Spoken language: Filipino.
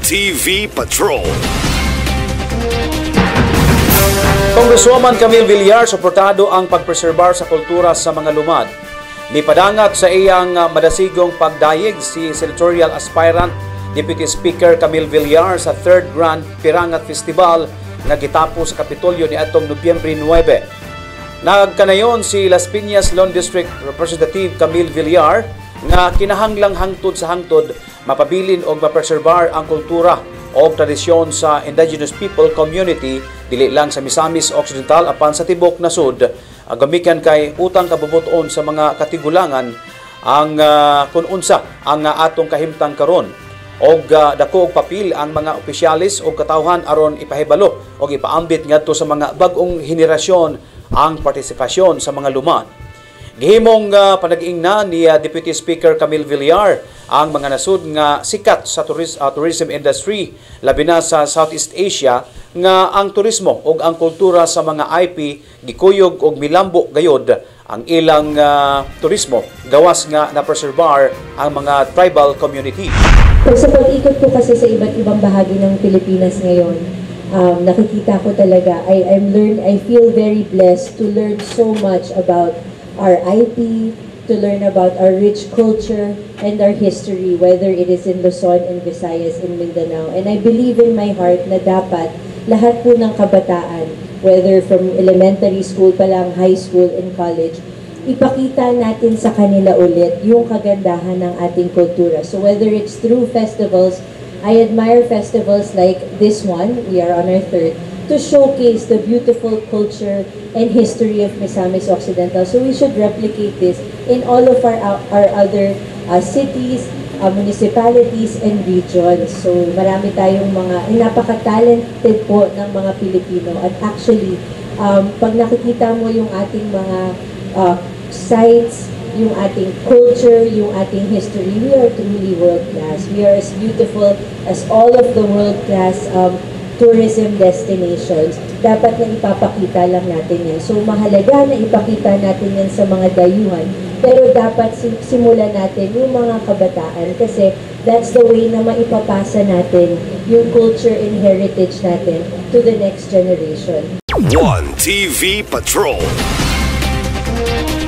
TV Patrol. Congresswoman Camille Villar suportado ang pagpreserbar sa kultura sa mga lumad. Mipadangat sa iyang madasigong pagdayeg si senatorial aspirant Deputy Speaker Camille Villar sa 3rd Grand Pirangat Festival nga gitapo sa Kapitolyo niadtong Nobyembre 9. Nagkanayon si Las Piñas Lone District Representative Camille Villar nga kinahanglang hangtod sa hangtod mapabilin o mapreserbar ang kultura o tradisyon sa indigenous people community dili lang sa Misamis Occidental apan sa tibok nasud. Gamikan kay utang kabubuton sa mga katigulangan ang kun unsa ang atong kahimtang karon og dako og papel ang mga opisyalis o katawhan aron ipahibalo og ipaambit ngadto sa mga bag-ong henerasyon ang partisipasyon sa mga lumad. Gihimong panag-ingna ni Deputy Speaker Camille Villar ang mga nasud nga sikat sa tourism industry labi na sa Southeast Asia nga ang turismo ug ang kultura sa mga IP gikuyog og milambo gayod ang ilang turismo gawas nga na-preserbar ang mga tribal community. Sa pag-ikot ko kasi sa iba't ibang bahagi ng Pilipinas ngayon, nakikita ko talaga, I feel very blessed to learn so much about our IP, to learn about our rich culture and our history, whether it is in Luzon and Visayas and Mindanao. And I believe in my heart na dapat lahat po ng kabataan, whether from elementary school pa lang, high school and college, ipakita natin sa kanila ulit yung kagandahan ng ating kultura. So whether it's through festivals, I admire festivals like this one, we are on our 3rd, to showcase the beautiful culture and history of Misamis Occidental. So we should replicate this in all of our other cities, municipalities, and regions. So marami tayong mga, napaka-talented po ng mga Pilipino. At actually, pag nakikita mo yung ating mga sites, yung ating culture, yung ating history, we are truly world-class. We are as beautiful as all of the world-class tourism destinations. Dapat na ipapakita lang natin yan. So mahalaga na ipakita natin yan sa mga dayuhan. Pero dapat simulan natin yung mga kabataan kasi that's the way na maipapasa natin yung culture and heritage natin to the next generation. 1 TV Patrol.